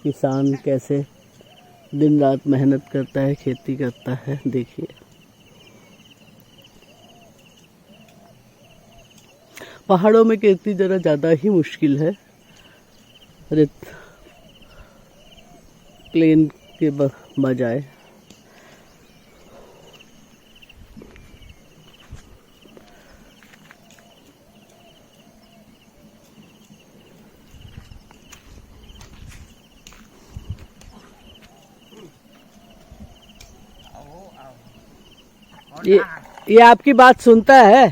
किसान कैसे दिन रात मेहनत करता है, खेती करता है। देखिए पहाड़ों में खेती ज़रा ज़्यादा ही मुश्किल है, रेत प्लेन के बजाय। ये आपकी बात सुनता है?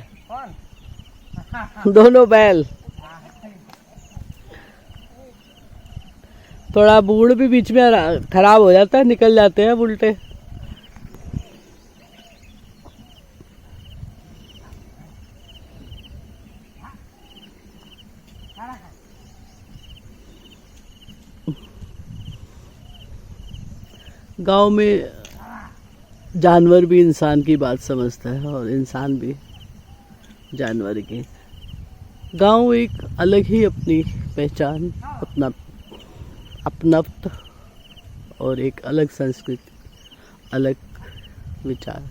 दोनों बैल। थोड़ा बूढ़ भी बीच में खराब हो जाता है, निकल जाते हैं उल्टे। गांव में जानवर भी इंसान की बात समझता है और इंसान भी जानवर की। गांव एक अलग ही अपनी पहचान, अपनत्व और एक अलग संस्कृति, अलग विचार,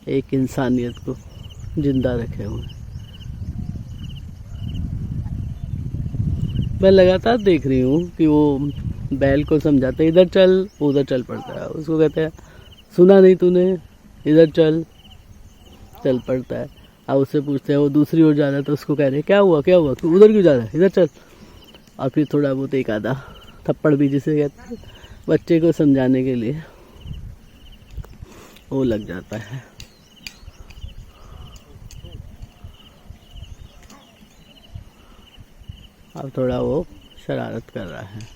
एक इंसानियत को जिंदा रखे हुए। मैं लगातार देख रही हूँ कि वो बैल को समझाते इधर चल, उधर चल पड़ता है। उसको कहते हैं सुना नहीं तूने, इधर चल, चल पड़ता है। अब उससे पूछते हैं, वो दूसरी ओर जा रहा है तो उसको कह रहे क्या हुआ क्या हुआ, तू उधर क्यों जा रहा है, इधर चल। और फिर थोड़ा बहुत एक आधा थप्पड़ भी जिसे कहते हैं बच्चे को समझाने के लिए वो लग जाता है। अब थोड़ा वो शरारत कर रहा है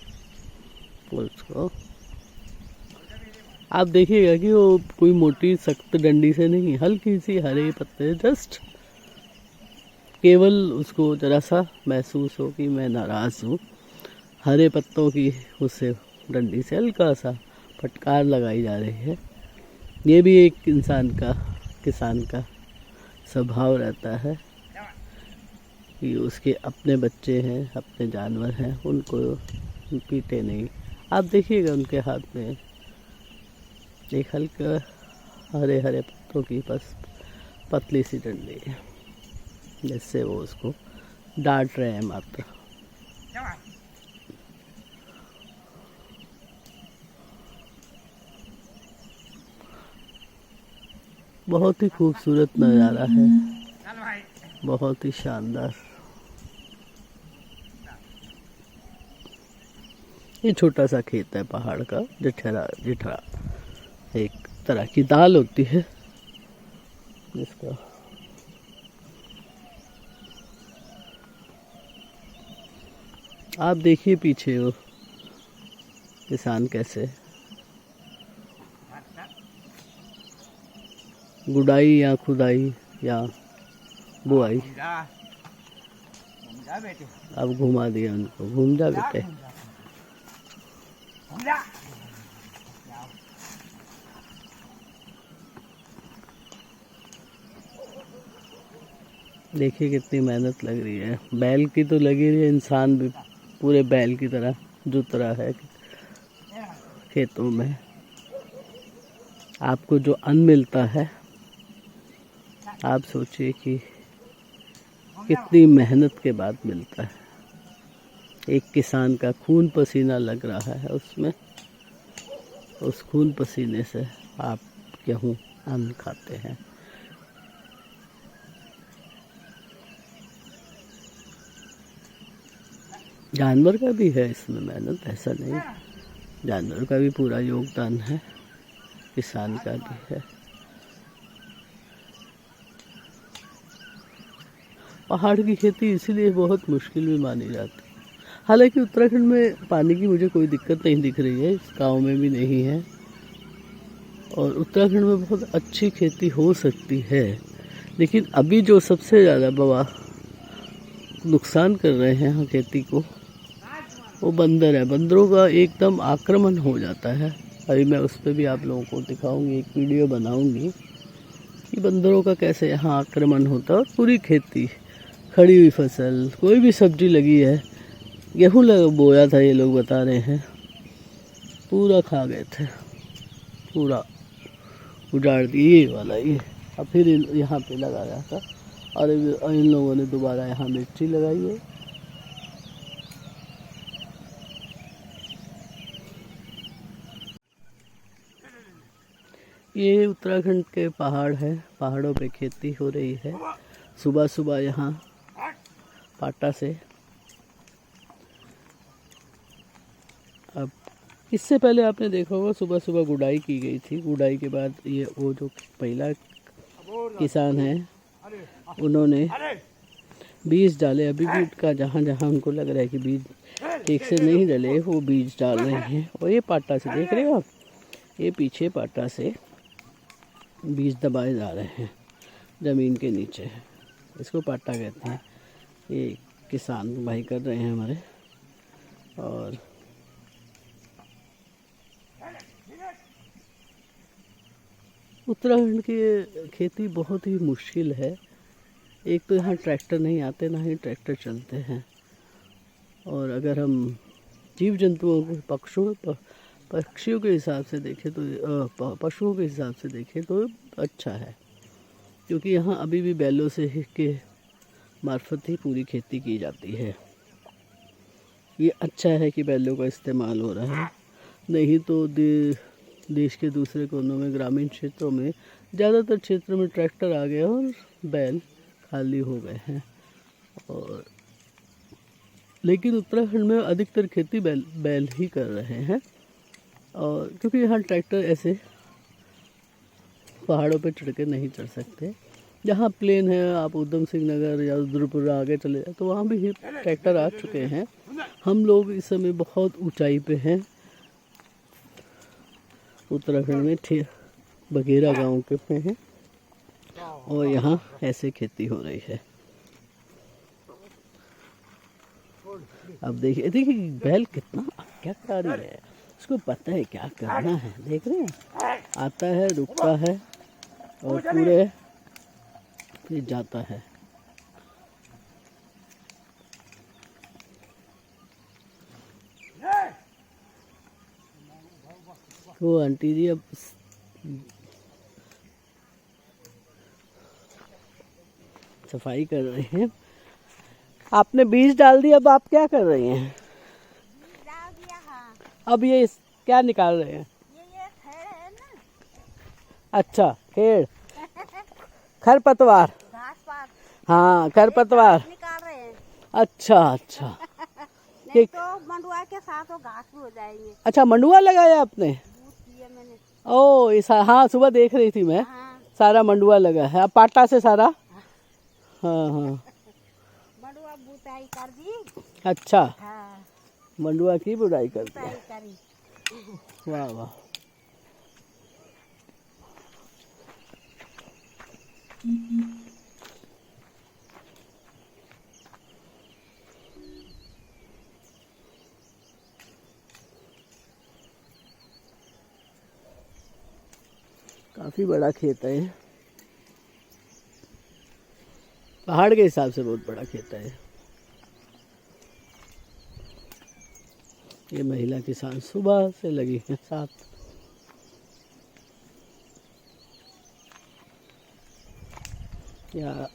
पुलिस को। आप देखिएगा कि वो कोई मोटी सख्त डंडी से नहीं, हल्की सी हरे पत्ते, जस्ट केवल उसको जरा सा महसूस हो कि मैं नाराज़ हूँ, हरे पत्तों की उससे डंडी से हल्का सा फटकार लगाई जा रही है। ये भी एक इंसान का, किसान का स्वभाव रहता है कि उसके अपने बच्चे हैं, अपने जानवर हैं, उनको पीटे नहीं। आप देखिएगा उनके हाथ में एक हल्का हरे हरे पत्तों की बस पतली सी डंडी है, जिससे वो उसको डांट रहे हैं मात्र। बहुत ही खूबसूरत नज़ारा है, बहुत ही शानदार। ये छोटा सा खेत है पहाड़ का, जिठरा एक तरह की दाल होती है जिसका आप देखिए पीछे वो किसान कैसे गुड़ाई या खुदाई या बुआई। अब घुमा दिया उनको, घूम जा बेटे। देखिए कितनी मेहनत लग रही है, बैल की तो लगी रही है, इंसान भी पूरे बैल की तरह जुत रहा है खेतों में। आपको जो अन्न मिलता है, आप सोचिए कि कितनी मेहनत के बाद मिलता है। एक किसान का खून पसीना लग रहा है उसमें, उस खून पसीने से आप गेहूँ अन्न खाते हैं। जानवर का भी है इसमें मेहनत, ऐसा नहीं, जानवर का भी पूरा योगदान है, किसान का भी है। पहाड़ की खेती इसीलिए बहुत मुश्किल भी मानी जाती है। हालांकि उत्तराखंड में पानी की मुझे कोई दिक्कत नहीं दिख रही है, इस गाँव में भी नहीं है, और उत्तराखंड में बहुत अच्छी खेती हो सकती है। लेकिन अभी जो सबसे ज़्यादा नुकसान कर रहे हैं यहाँ खेती को, वो बंदर है। बंदरों का एकदम आक्रमण हो जाता है। अभी मैं उस पर भी आप लोगों को दिखाऊंगी, एक वीडियो बनाऊंगी कि बंदरों का कैसे यहाँ आक्रमण होता है। और पूरी खेती, खड़ी हुई फसल, कोई भी सब्जी लगी है, गेहूँ बोया था, ये लोग बता रहे हैं, पूरा खा गए थे, पूरा उजाड़ दिए ये वाला ये। अब फिर यहाँ पे लगाया था और इन लोगों ने दोबारा यहाँ मिर्ची लगाई है। ये उत्तराखंड के पहाड़ है, पहाड़ों पे खेती हो रही है। सुबह सुबह यहाँ पाटा से, अब इससे पहले आपने देखा होगा सुबह सुबह गुड़ाई की गई थी। गुड़ाई के बाद ये वो जो पहला किसान है उन्होंने बीज डाले। अभी भी का जहाँ जहाँ उनको लग रहा है कि बीज ठीक से नहीं डले, वो बीज डाल रहे हैं। और ये पाटा से देख रहे हो आप, ये पीछे पाटा से बीज दबाए जा रहे हैं ज़मीन के नीचे, इसको पाटा कहते हैं। ये किसान भाई कर रहे हैं हमारे। और उत्तराखंड की खेती बहुत ही मुश्किल है। एक तो यहाँ ट्रैक्टर नहीं आते, ना ही ट्रैक्टर चलते हैं। और अगर हम जीव जंतुओं को, पक्षियों के हिसाब से देखें तो, पशुओं के हिसाब से देखें तो अच्छा है, क्योंकि यहाँ अभी भी बैलों से के मार्फत ही पूरी खेती की जाती है। ये अच्छा है कि बैलों का इस्तेमाल हो रहा है, नहीं तो देश के दूसरे कोनों में, ग्रामीण क्षेत्रों में, ज़्यादातर क्षेत्रों में ट्रैक्टर आ गया और बैल खाली हो गए हैं। और लेकिन उत्तराखंड में अधिकतर खेती बैल ही कर रहे हैं। और क्योंकि यहाँ ट्रैक्टर ऐसे पहाड़ों पे चढ़ के नहीं चढ़ सकते। जहाँ प्लेन है, आप उधम सिंह नगर या रुद्रपुर आगे चले जाए तो वहाँ भी ट्रैक्टर आ चुके हैं। हम लोग इस समय बहुत ऊंचाई पे हैं उत्तराखंड में, बघेरा गांव के पे हैं और यहाँ ऐसे खेती हो रही है। अब देखिए बैल कितना आज्ञाकारी है, उसको पता है क्या करना है। देख रहे हैं, आता है, रुकता है और पूरे फिर जाता है। तो आंटी जी अब सफाई कर रहे हैं। आपने बीज डाल दिया, अब आप क्या कर रही हैं? डाल दिया, हाँ। अब ये क्या निकाल रहे हैं? ये खेड़ है ना। अच्छा, खेड़, खरपतवार। घास पात। हाँ, खरपतवार निकाल रहे हैं। अच्छा अच्छा। नहीं तो मंडुआ के साथ वो घास भी हो जाएंगे। अच्छा, मंडुआ लगाया आपने? बूट किए मैंने। ओ, हाँ, सुबह देख रही थी मैं। हाँ। सारा मंडुआ लगा है, अब पाटा से सारा। हाँ हाँ, मंडुआ बुताई कर दी। अच्छा, हाँ। मंडुआ की बुराई कर दी। बुताई करी। वाह वाह। काफी बड़ा खेत है, पहाड़ के हिसाब से बहुत बड़ा खेत है। ये महिला किसान सुबह से लगी है साथ। या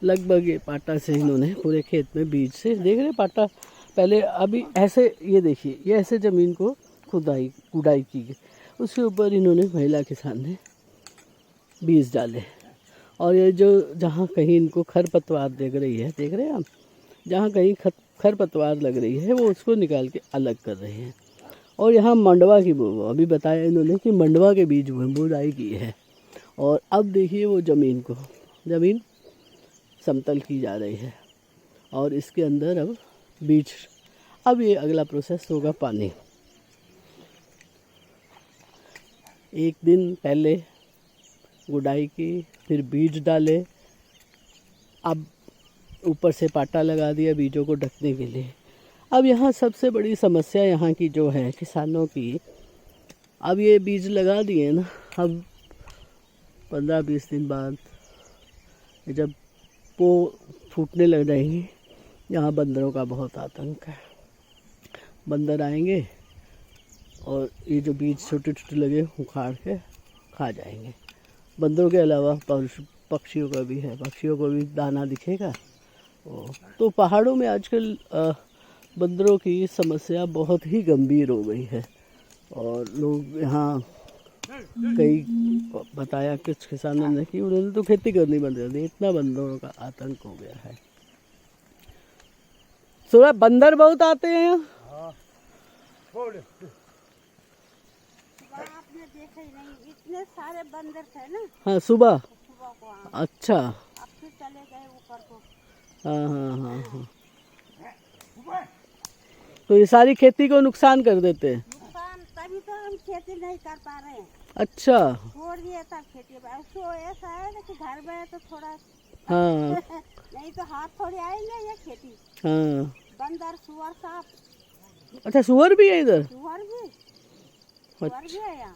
लगभग ये पाटा से इन्होंने पूरे खेत में बीज से, देख रहे पाटा पहले, अभी ऐसे, ये देखिए, ये ऐसे ज़मीन को गुड़ाई की गई, उसके ऊपर इन्होंने, महिला किसान ने बीज डाले। और ये जो जहाँ कहीं इनको खरपतवार देख रही है, देख रहे हैं आप, जहाँ कहीं खरपतवार लग रही है वो उसको निकाल के अलग कर रहे हैं। और यहाँ मंडवा की अभी बताया इन्होंने कि मंडवा के बीज बुराई की है। और अब देखिए वो ज़मीन समतल की जा रही है और इसके अंदर अब बीज, अब ये अगला प्रोसेस होगा पानी। एक दिन पहले गुड़ाई की, फिर बीज डाले, अब ऊपर से पाटा लगा दिया बीजों को ढकने के लिए। अब यहाँ सबसे बड़ी समस्या यहाँ की जो है किसानों की, अब ये बीज लगा दिए ना, अब 15-20 दिन बाद जब वो फूटने लग जाएंगी यहाँ बंदरों का बहुत आतंक है। बंदर आएंगे और ये जो बीज छोटे छोटे लगे उखाड़ के खा जाएंगे। बंदरों के अलावा पक्षियों का भी है, पक्षियों को भी दाना दिखेगा। तो पहाड़ों में आजकल बंदरों की समस्या बहुत ही गंभीर हो गई है और लोग यहाँ कई बताया कुछ किसानों ने कि उन्होंने तो खेती करनी बंद कर दी, इतना बंदरों का आतंक हो गया है। सुबह बंदर बहुत आते हैं यहाँ। आपने देखे ही नहीं, इतने सारे बंदर थे ना हाँ सुबह। सुबह को। हाँ, अच्छा। अब फिर चले गए ऊपर को। हाँ हाँ हाँ हाँ। तो ये सारी खेती को नुकसान कर देते हैं। नुकसान, तभी तो हम खेती नहीं कर पा रहे हैं। अच्छा। छोड़ दिए तब खेती। सो ऐसा है ना कि घर में है तो थोड़ा हाँ नहीं तो हाथ थोड़े आएंगे ये खेती। हाँ। बंदर, सुअर, सांप। अच्छा सुअर भी है इधर? सुअर भी है यहाँ।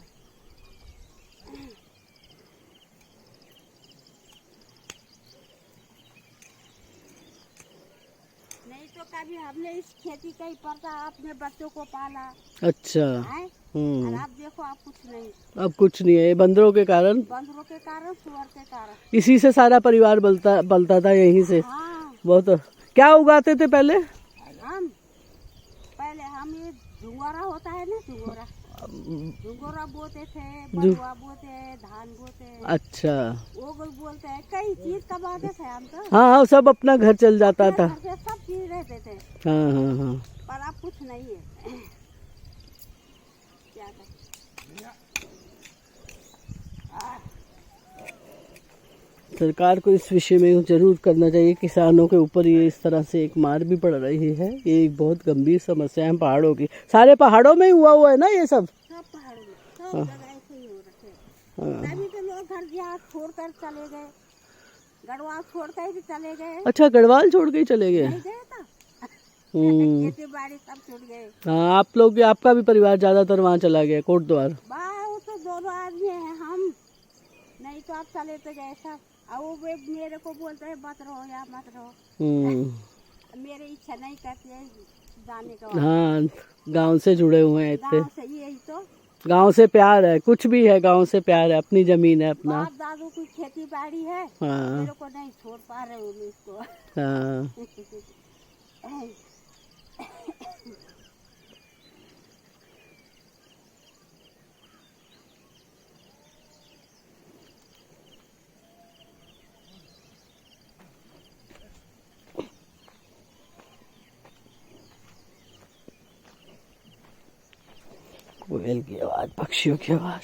नहीं तो कभी हमने इस खेती का ही पता, अपने बच्चों को पाला अच्छा। है। और आप देखो, आप कुछ नहीं। अब कुछ नहीं है, ये बंदरों के कारण, बंदरों के कारण, सुअर के कारण। इसी से सारा परिवार पलता था यहीं से। हाँ। बहुत। क्या उगाते थे पहले? हम ये झुंगोरा होता है ना, झुंगोरा बोते थे, बलुआ बोते, धान बोते। अच्छा। वो बोलते हैं, कई चीज कमाते थे हम तो। हाँ हाँ, सब अपना घर चल जाता था। सब चीज रहते थे। हाँ हाँ हाँ। पर अब कुछ नहीं है। क्या करें? सरकार को इस विषय में जरूर करना चाहिए। किसानों के ऊपर ये इस तरह से एक मार भी पड़ रही है, ये एक बहुत गंभीर समस्या है पहाड़ों की। सारे पहाड़ों में ही हुआ है ना ये सब? सब पहाड़ों में, सब जगह ऐसे ही हो रखे। तभी तो लोग घर जहाँ छोड़कर चले गए, गढ़वाल छोड़ कर भी चले गए। अच्छा, गढ़वाल छोड़ के ही चले गए? नहीं गए था। खेती बाड़ी सब छूट गए। हाँ, आप लोग, आपका भी परिवार ज्यादातर वहाँ चला गया, कोटद्वार? वो तो दोनों आदमी हैं हम, नहीं तो आप चले तो गए सब। और वो मेरे को बोलते हैं मत रहो या मत रहो। मेरी इच्छा नहीं करती है जाने का। हाँ, गांव से जुड़े हुए हैं इतने। गाँव से, यही तो गांव से प्यार है, कुछ भी है, गांव से प्यार है, अपनी जमीन है, अपना। बाप दादू की खेती बाड़ी है। हाँ। मेरे को नहीं छोड़ पा रहे हो इसको। हाँ। कोयल की आवाज, पक्षियों की आवाज।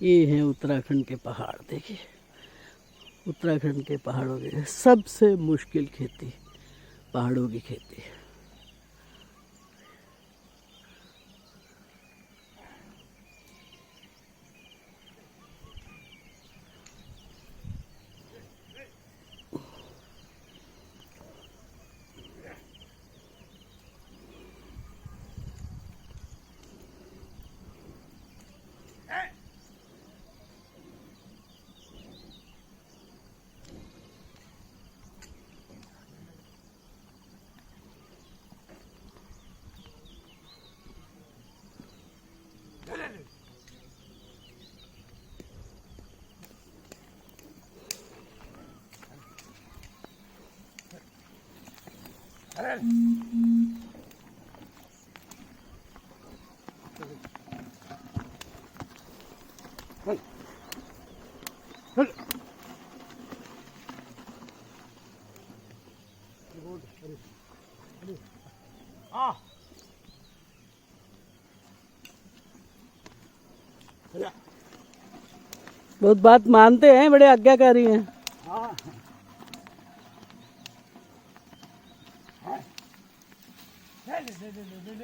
ये है उत्तराखंड के पहाड़। देखिए, उत्तराखंड के पहाड़ों की सबसे मुश्किल खेती पहाड़ों की खेती है। बहुत बात मानते हैं, बड़े आज्ञाकारी हैं। ले